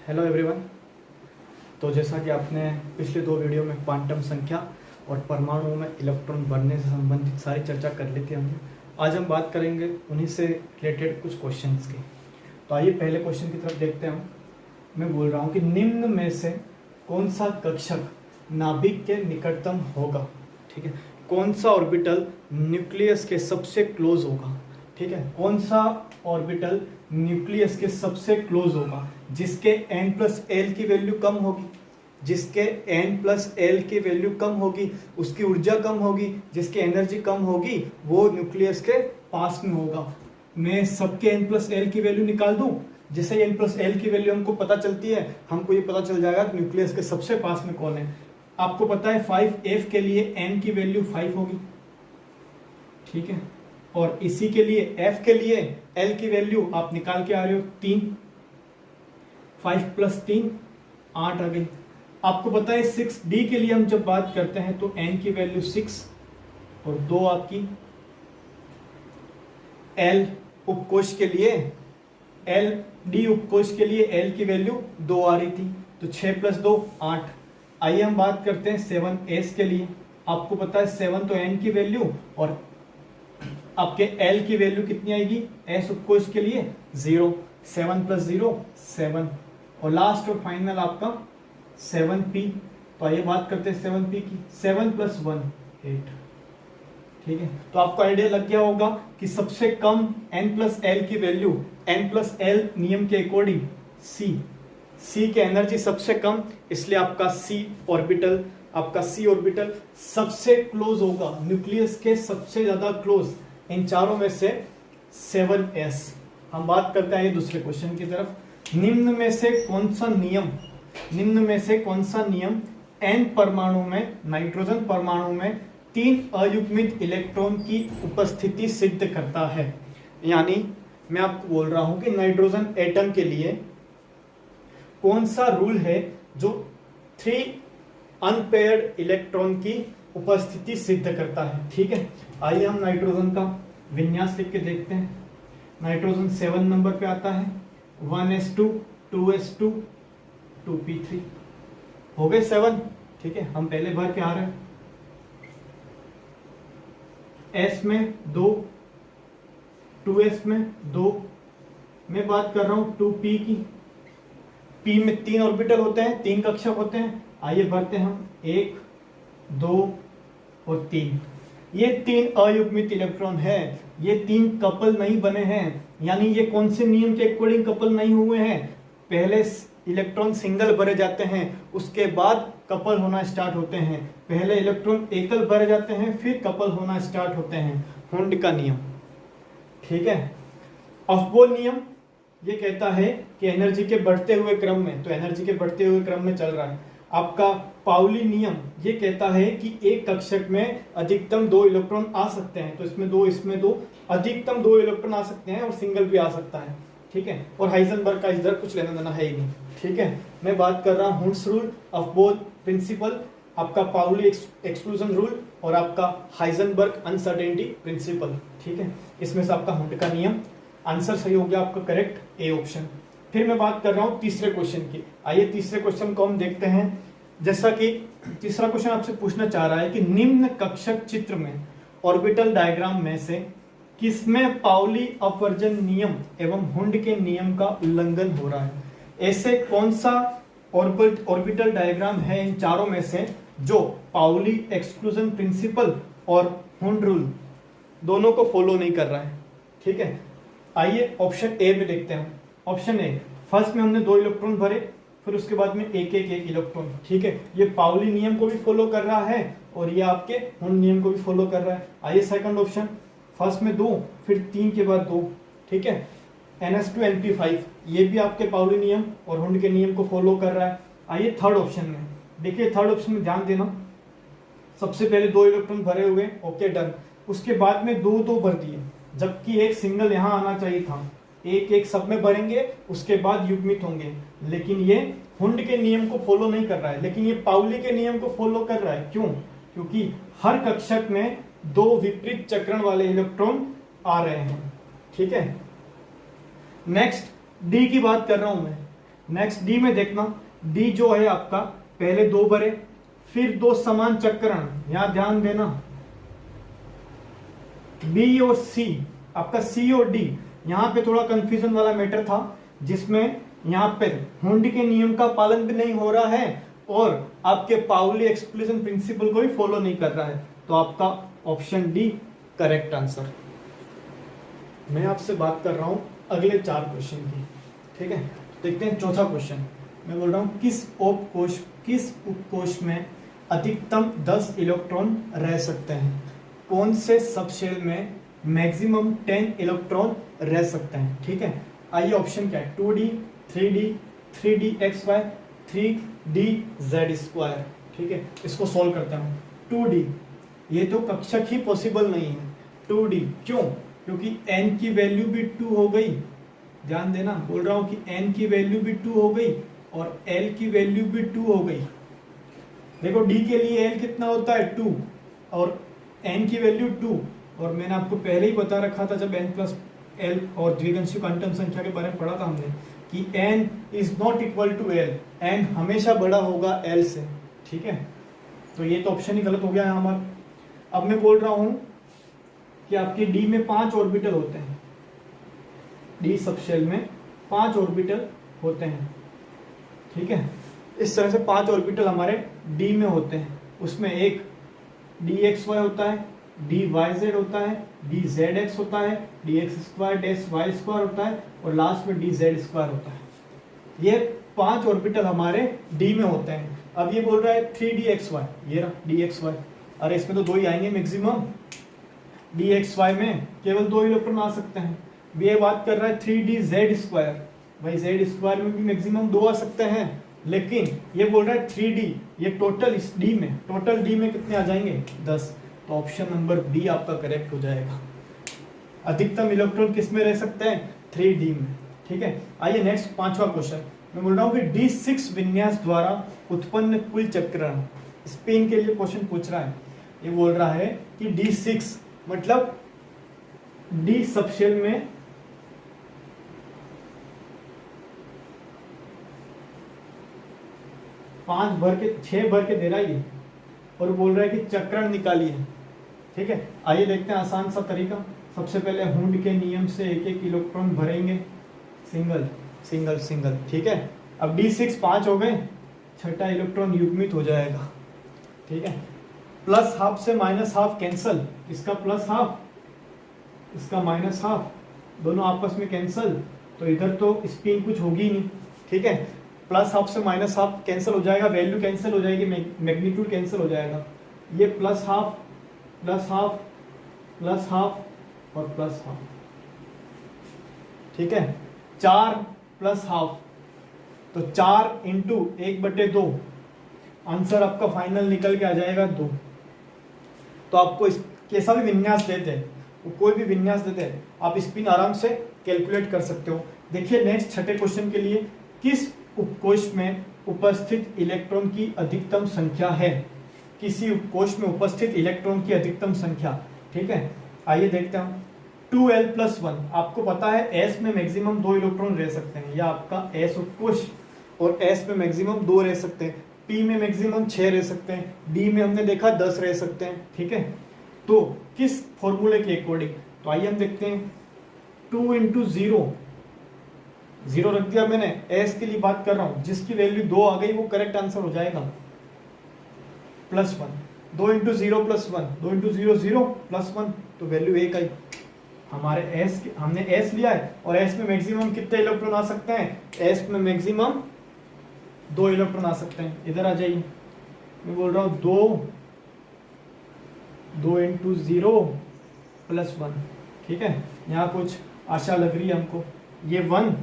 Hello everyone. तो जैसा कि आपने पिछले दो वीडियो में क्वांटम संख्या और परमाणुओं में इलेक्ट्रॉन बनने से संबंधित सारी चर्चा कर ली थी हमने। आज हम बात करेंगे उन्हीं से रिलेटेड कुछ क्वेश्चंस की। तो आइए पहले क्वेश्चन की तरफ देखते हैं। मैं बोल रहा हूँ कि निम्न में से कौन सा कक्षक नाभिक के निकटतम होगा। ठीक है, कौन सा ऑर्बिटल न्यूक्लियस के सबसे क्लोज होगा। ठीक है, कौन सा ऑर्बिटल न्यूक्लियस के सबसे क्लोज होगा, जिसके n+l की वैल्यू कम होगी, जिसके n+l की वैल्यू कम होगी, उसकी ऊर्जा कम होगी, जिसकी एनर्जी कम होगी, वो न्यूक्लियस के पास में होगा। मैं सबके n+l की वैल्यू निकाल दूं, जिससे n+l की वैल्यू हमको पता चलती है, हमको ये पता चल जाएगा कि न्यूक्लियस के सबसे पास में कौन है। आपको पता है 5f के लिए n की वैल्यू 5 होगी। ठीक है, और इसी के लिए f के लिए l की वैल्यू आप निकाल के आ रहे हो 3, 5 + 3 8 आ गई। आपको पता है 6d के लिए हम जब बात करते हैं तो n की वैल्यू 6 और 2 आपकी l उपकोष के लिए d उपकोष के लिए l की वैल्यू 2 आ रही थी, तो 6 + 2 8। आइए हम बात करते हैं 7s के लिए। आपको पता है 7 तो n की वैल्यू और आपके l की वैल्यू कितनी आएगी s उपकोष के लिए 0। 7 + 0 7 और लास्ट और फाइनल आपका 7p। तो आइए बात करते हैं 7p की। 7 + 1 8। ठीक है, तो आपको आइडिया लग गया होगा कि सबसे कम n+l की वैल्यू n+l नियम के अकॉर्डिंग c के एनर्जी सबसे कम, इसलिए आपका c ऑर्बिटल सबसे क्लोज होगा, न्यूक्लियस के सबसे ज्यादा क्लोज इन चारों में से 7s। हम बात करते हैं दूसरे क्वेश्चन की तरफ। निम्न में से कौन सा नियम n परमाणु में, नाइट्रोजन परमाणु में 3 अयुग्मित इलेक्ट्रॉन की उपस्थिति सिद्ध करता है। यानी मैं आपको बोल रहा हूं कि नाइट्रोजन एटम के लिए कौन सा रूल है जो 3 अनपेयर्ड इलेक्ट्रॉन की उपस्थिति सिद्ध करता है। ठीक है, आइए हम नाइट्रोजन का विन्यास लिख के देखते हैं। नाइट्रोजन 7 नंबर पे आता है, 1s2 2s2 2p3 हो गए 7। ठीक है, हम पहले भर के आ रहे हैं। s में 2, 2s में 2, मैं बात कर रहा हूं 2p की। p में 3 ऑर्बिटल होते हैं, 3 कक्षक होते हैं। आइए भरते हैं हम 1 2 और 3। ये 3 अयुग्मित इलेक्ट्रॉन है, ये 3 कपल नहीं बने हैं। यानी ये कौन से नियम के अकॉर्डिंग कपल नहीं हुए हैं? पहले इलेक्ट्रॉन सिंगल भरे जाते हैं, उसके बाद कपल होना स्टार्ट होते हैं। पहले इलेक्ट्रॉन एकल भरे जाते हैं, फिर कपल होना स्टार्ट होते हैं। हुंड का नियम। ठीक है, अफबोल नियम ये कहता है कि एनर्जी के बढ़ते हुए क्रम में, तो एनर्जी के बढ़ते हुए क्रम में चल रहा है। आपका पाउली नियम ये कहता है कि एक कक्षक में अधिकतम 2 इलेक्ट्रॉन आ सकते हैं, तो इसमें 2 इसमें 2, अधिकतम 2 इलेक्ट्रॉन आ सकते हैं और सिंगल भी आ सकता है। ठीक है, और हाइजेनबर्ग का इधर कुछ लेना देना है ही नहीं। ठीक है, मैं बात कर रहा हूँ हुंड्स रूल, अफबोल प्रिंसिपल, आपका पाउली एक्सक्लूजन रूल और आपका हाइजेनबर्ग अनसर्टेनिटी प्रिंसिपल। ठीक है, इसमें से आपका हुंड का नियम। आंसर सही हो गया आपका करेक्ट, ए ऑप्शन। फिर मैं बात कर रहा हूं तीसरे क्वेश्चन की। आइए तीसरे क्वेश्चन को हम देखते हैं। जैसा कि तीसरा क्वेश्चन आपसे पूछना चाह रहा है कि निम्न कक्षक चित्र में ऑर्बिटल डायग्राम में से किसमें पाउली अपवर्जन नियम एवं हुंड के नियम का उल्लंघन हो रहा है। ऐसे कौन सा ऑर्बिटल डायग्राम है इन चारों में से जो पाउली एक्सक्लूजन प्रिंसिपल और हुंड रूल दोनों को फॉलो नहीं कर रहा है। ठीक है, आइए ऑप्शन ए में देखते हैं। ऑप्शन ए, फर्स्ट में हमने 2 इलेक्ट्रॉन भरे, फिर उसके बाद में एक इलेक्ट्रॉन। ठीक है, ये पाउली नियम को भी फॉलो कर रहा है और ये आपके हुंड नियम को भी फॉलो कर रहा है। आइए सेकंड ऑप्शन, फर्स्ट में 2, फिर 3 के बाद 2। ठीक है, ns2 np5, ये भी आपके पाउली नियम और हुंड के नियम को फॉलो कर रहा है। आइए थर्ड ऑप्शन में देखिए, थर्ड ऑप्शन में ध्यान देना। सबसे पहले 2 इलेक्ट्रॉन भरे हुए, ओके डन। उसके बाद में 2 भर दिए, जबकि एक सिंगल यहां आना चाहिए था। एक सब में भरेंगे, उसके बाद युग्मित होंगे, लेकिन ये हुंड के नियम को फॉलो नहीं कर रहा है, लेकिन ये पाउली के नियम को फॉलो कर रहा है। क्यों? क्योंकि हर कक्षक में 2 विपरीत चक्रण वाले इलेक्ट्रॉन आ रहे हैं। ठीक है, नेक्स्ट डी की बात कर रहा हूं मैं। नेक्स्ट डी में देखना, डी जो है आपका पहले 2 भरे, फिर 2 समान चक्रण, यहां ध्यान देना। बी और सी, आपका सी और डी, यहां पे थोड़ा कंफ्यूजन वाला मैटर था, जिसमें यहां पे हुंडी के नियम का पालन भी नहीं हो रहा है और आपके पाउली एक्सक्लूजन प्रिंसिपल को भी फॉलो नहीं कर रहा है। तो आपका ऑप्शन डी करेक्ट आंसर। मैं आपसे बात कर रहा हूं अगले 4 क्वेश्चन की, ठीक है। देखते हैं चौथा क्वेश्चन। मैं बोल रहा हूं किस उपकोष में अधिकतम 10 इलेक्ट्रॉन रह सकते हैं? कौन से सबशेल में मैक्सिमम 10 इलेक्ट्रॉन रह सकते हैं? ठीक है, आइए ऑप्शन क्या है, 2D, 3D, 3DXY, 3DZ²। ठीक है, इसको सॉल्व करता हूँ। 2D, ये तो कक्षक ही पॉसिबल नहीं है। 2D क्यों? क्योंकि n की वैल्यू भी 2 हो गई, ध्यान देना, बोल रहा हूं कि n की वैल्यू भी 2 हो गई और l की वैल्यू भी 2 हो गई। देखो d के लिए l कितना होता है 2 और n की वैल्यू 2, और मैंने आपको पहले ही बता रखा था जब n प्लस l और द्विगंशी क्वांटम संख्या के बारे में पढ़ा था हमने कि n is not equal to l, n हमेशा बड़ा होगा l से। ठीक है, तो ये तो ऑप्शन ही गलत हो गया है हमारा। अब मैं बोल रहा हूं कि आपके d में 5 ऑर्बिटल होते हैं, d सबशेल में 5 ऑर्बिटल होते हैं। ठीक है, इस तरह से 5 ऑर्बिटल हमारे d में होते हैं। उसमें एक dxy होता है, dyz होता है, dzx होता है, dx²-y² होता है और लास्ट में dz² होता है। ये 5 ऑर्बिटल हमारे d में होते हैं। अब ये बोल रहा है 3dxy, ये रहा dxy, अरे इसमें तो 2 ही आएंगे मैक्सिमम, dxy में केवल 2 इलेक्ट्रॉन आ सकते हैं। ये बात कर रहा है 3dz², भाई z² में भी मैक्सिमम 2 आ सकते हैं, लेकिन ये बोल रहा है 3d, ये टोटल इस d में कितने आ जाएंगे 10। तो ऑप्शन नंबर बी आपका करेक्ट हो जाएगा। अधिकतम इलेक्ट्रॉन किस में रह सकते हैं 3d में। ठीक है, आइए नेक्स्ट 5वां क्वेश्चन। मैं बोल रहा हूँ कि d6 विन्यास द्वारा उत्पन्न कुल चक्रण, स्पिन के लिए क्वेश्चन पूछ रहा है। ये बोल रहा है कि d6 मतलब d सबशेल में 6 भर के दे रहा है ये, और बोल रहा है कि चक्रण निकालिए। ठीक है, आइए देखते हैं आसान सा तरीका। सबसे पहले हुंड के नियम से एक इलेक्ट्रॉन भरेंगे, सिंगल। ठीक है, अब d6 5 हो गए, छठा इलेक्ट्रॉन युग्मित हो जाएगा। ठीक है, प्लस हाफ से माइनस हाफ कैंसल, इसका प्लस हाफ, इसका माइनस हाफ, दोनों आपस में कैंसल, तो इधर तो स्पिन कुछ होगी नहीं। ठीक है, प्लस हाफ से माइनस हाफ कैंसिल हो जाएगा, वैल्यू कैंसिल हो जाएगी, मैग्नीट्यूड कैंसिल हो जाएगा। ये प्लस हाफ और प्लस हाफ। ठीक है, 4 प्लस हाफ, तो 4 इंटू 1/2, आंसर आपका फाइनल निकल के आ जाएगा 2। तो आपको इस कैसा भी विन्यास देते हैं, वो कोई भी विन्यास देते हैं, आप स्पिन आराम से कैलकुलेट कर सकते हो। देखिए नेक्स्ट छठे क्वेश्चन के लिए, किस उपकोष में उपस्थित इलेक्ट्रॉन की अधिकतम संख्या है? किसी उपकोष में उपस्थित इलेक्ट्रॉन की अधिकतम संख्या। ठीक है, आइए देखते हैं। 2l+1, आपको पता है s में मैक्सिमम 2 इलेक्ट्रॉन रह सकते हैं, या आपका s उपकोष, और s में मैक्सिमम 2 रह सकते हैं, p में मैक्सिमम 6 रह सकते हैं, d में हमने देखा 10 रह सकते हैं। ठीक है, तो किस फॉर्मूले के अकॉर्डिंग, तो आइए हम देखते हैं। 2 इंटू 0 रख दिया मैंने, s के लिए बात कर रहा हूं, जिसकी वैल्यू 2 आ गई वो करेक्ट आंसर हो जाएगा। +1, 2 इंटू 0 +1, 2 इंटू 0 0 +1, तो वैल्यू 1 आई। हमारे हमने s लिया है, और s में मैक्सिमम कितने इलेक्ट्रॉन आ सकते हैं? s में मैक्सिमम 2 इलेक्ट्रॉन आ सकते हैं। इधर आ जाइए, मैं बोल रहा हूँ 2 इंटू 0 +1। ठीक है, यहाँ कुछ आशा लग रही है हमको। ये 1,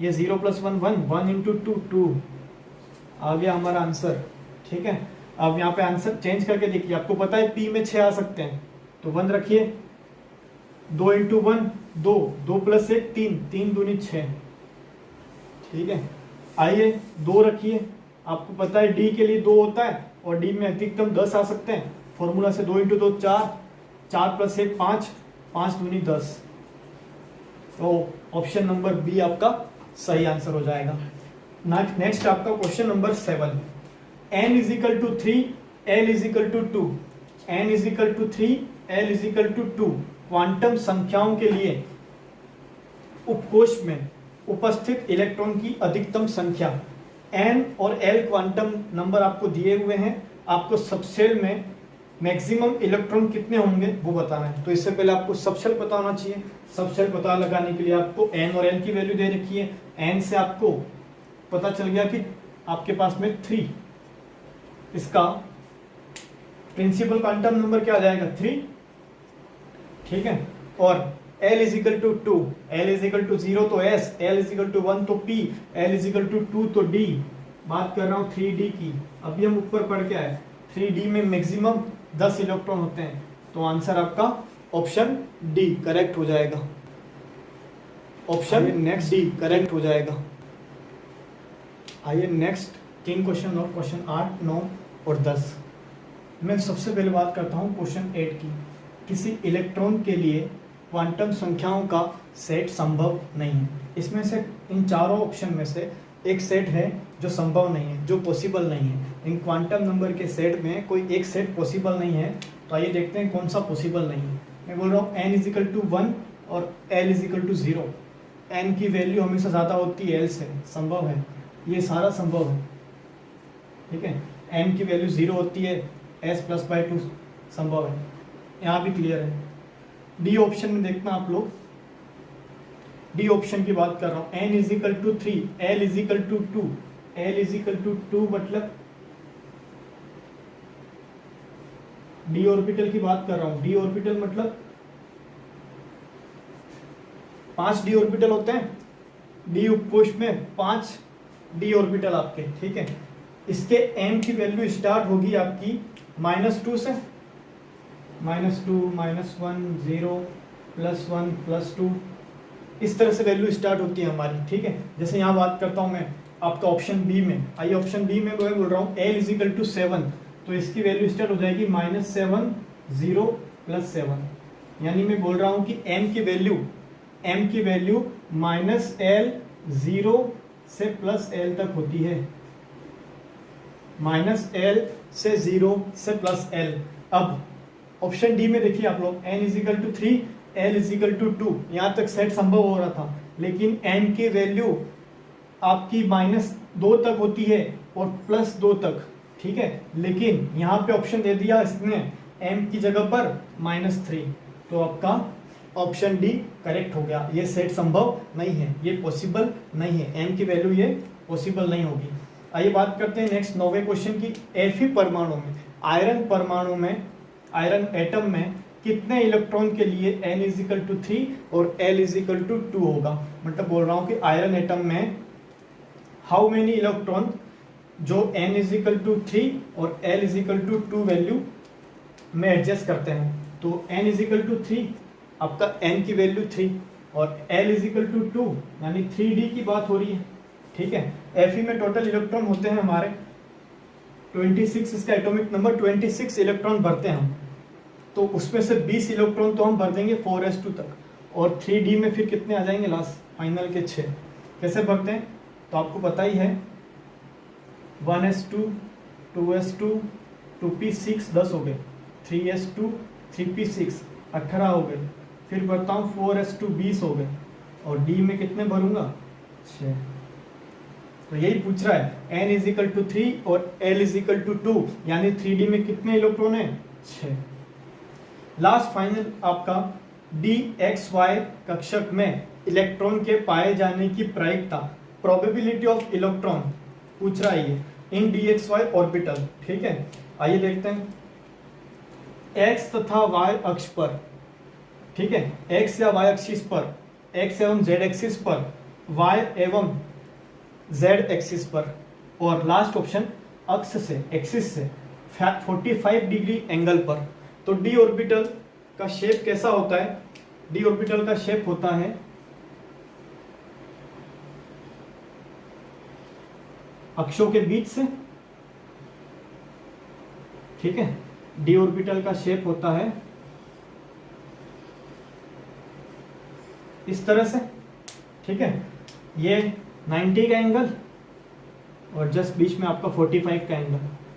ये 0 +1 1 इंटू 2 आ गया हमारा आंसर। ठीक है, अब यहाँ पे आंसर चेंज करके देखिए, आपको पता है p में 6 आ सकते हैं, तो 1 रखिए। 2 इंटू 1 2, 2 + 1 3, 3 दूनी 6। ठीक है, आइए 2 रखिए, आपको पता है d के लिए 2 होता है, और d में अधिकतम 10 आ सकते हैं। फॉर्मूला से 2 इंटू 2 4, 4 + 1 5, 5 दूनी 10। तो ऑप्शन नंबर बी आपका सही आंसर हो जाएगा। नेक्स्ट आपका question number 7, n is equal to 3, l is equal to 2, n is equal to 3, l is equal to 2 quantum संख्याओं के लिए उपकोश में उपस्थित इलेक्ट्रॉन की अधिकतम संख्या। n और l क्वांटम नंबर आपको दिए हुए हैं, आपको सबशेल में मैक्सिमम इलेक्ट्रॉन कितने होंगे वो बताना है। तो इससे पहले आपको सबशेल पता होना चाहिए। सबशेल पता लगाने के लिए आपको n और l की वैल्यू दे रखी है। n से आपको पता चल गया कि आपके पास में 3, इसका प्रिंसिपल क्वांटम नंबर क्या आ जाएगा 3, ठीक है। और L is equal to 2, L is equal to 0 तो S, L is equal to 1 तो P, L is equal to 2 तो D। बात कर रहा हूँ 3D की। अभी हम ऊपर पढ़ के आए 3D में मैक्सिमम 10 इलेक्ट्रॉन होते हैं, तो आंसर आपका ऑप्शन डी करेक्ट हो जाएगा। ऑप्शन नेक्स्ट डी करेक्ट हो जाएगा। आइए नेक्स्ट 3 क्वेश्चन और क्वेश्चन 8, 9 और 10। मैं सबसे पहले बात करता हूँ क्वेश्चन 8 की। किसी इलेक्ट्रॉन के लिए क्वांटम संख्याओं का सेट संभव नहीं है। इसमें से इन चारों ऑप्शन में से एक सेट है जो संभव नहीं है, जो पॉसिबल नहीं है। इन क्वांटम नंबर के सेट में कोई एक सेट पॉसिबल नहीं है। तो आइए देखते हैं कौन सा पॉसिबल नहीं है। मैं बोल रहा हूँ n इज इक्वल टू 1 और l is equal to 0। n की वैल्यू हमेशा ज़्यादा होती है l से, संभव है, ये सारा संभव है, ठीक है। n की वैल्यू 0 होती है, s+/2 संभव है, यहाँ भी क्लियर है। डी ऑप्शन में देखना आप लोग, डी ऑप्शन की बात कर रहा हूँ। n is equal to 3, l is equal to 2, l is equal to 2 मतलब डी ऑर्बिटल की बात कर रहा हूँ। डी ऑर्बिटल मतलब 5 डी ऑर्बिटल होते हैं। डी उपकोश में 5 डी ऑर्बिटल आपके, ठीक है। इसके m की वैल्यू स्टार्ट होगी आपकी -2 से, -2, -1, 0, +1, +2, इस तरह से वैल्यू स्टार्ट होती है हमारी, ठीक है। जैसे यहाँ बात करता हूँ मैं आपका ऑप्शन बी में। आइए ऑप्शन बी में मैं बोल रहा हूँ l इज इक्वल टू 7, तो इसकी वैल्यू स्टार्ट हो जाएगी -7, 0, +7। यानी मैं बोल रहा हूँ कि m की वैल्यू -l 0 से +l तक होती है, -l से 0 से +l। अब ऑप्शन डी में देखिए आप लोग, n is equal to 3, l is equal to 2, यहाँ तक सेट संभव हो रहा था। लेकिन n की वैल्यू आपकी -2 तक होती है और +2 तक, ठीक है। लेकिन यहाँ पे ऑप्शन दे दिया इसने m की जगह पर -3, तो आपका ऑप्शन डी करेक्ट हो गया। ये सेट संभव नहीं है, ये पॉसिबल नहीं है, m की वैल्यू ये पॉसिबल नहीं होगी। आइए बात करते हैं नेक्स्ट 9वें क्वेश्चन की। Fe परमाणु में, आयरन परमाणु में, आयरन एटम में कितने इलेक्ट्रॉन के लिए n इज इक्वल टू 3 और l इज इक्वल टू 2 होगा। मतलब बोल रहा हूँ कि आयरन एटम में हाउ मेनी इलेक्ट्रॉन जो n इज इक्वल टू 3 और l is equal to 2 value में एडजस्ट करते हैं। तो n इज इक्वल टू 3, आपका n की वैल्यू 3 और l इज इक्वल टू 2, यानी 3d की बात हो रही है, ठीक है। Fe में टोटल इलेक्ट्रॉन होते हैं हमारे 26, इसका एटॉमिक नंबर 26 इलेक्ट्रॉन भरते हैं हम। तो उसमें से 20 इलेक्ट्रॉन तो हम भर देंगे 4s2 तक, और 3d में फिर कितने आ जाएंगे लास्ट फाइनल के 6। कैसे भरते हैं तो आपको पता ही है, 1s2, 2s2, 2p6 10 हो गए, 3s2, 3p6 18 हो गए, फिर भरता हूँ 4s2 20 हो गए, और d में कितने भरूंगा 6। तो यही पूछ रहा है, n इज इक्वल टू 3 और l इज इक्वल टू 2, यानी 3d में कितने इलेक्ट्रॉन है 6। लास्ट फाइनल आपका dxy कक्षक में इलेक्ट्रॉन के पाए जाने की प्रायिकता, प्रोबेबिलिटी ऑफ इलेक्ट्रॉन पूछ रहा है ये इन dxy ऑर्बिटल, ठीक है। आइए देखते हैं x तथा y अक्ष पर, ठीक है, x या y एक्सिस पर, x एवं z एक्सिस पर, y एवं z एक्सिस पर, और लास्ट ऑप्शन अक्ष से, एक्सिस से 45 डिग्री एंगल पर। तो डी ऑर्बिटल का शेप कैसा होता है, डी ऑर्बिटल का शेप होता है अक्षों के बीच से, ठीक है। डी ऑर्बिटल का शेप होता है इस तरह से, ठीक है। ये 90 का एंगल और जस्ट बीच में आपका 45 का एंगल।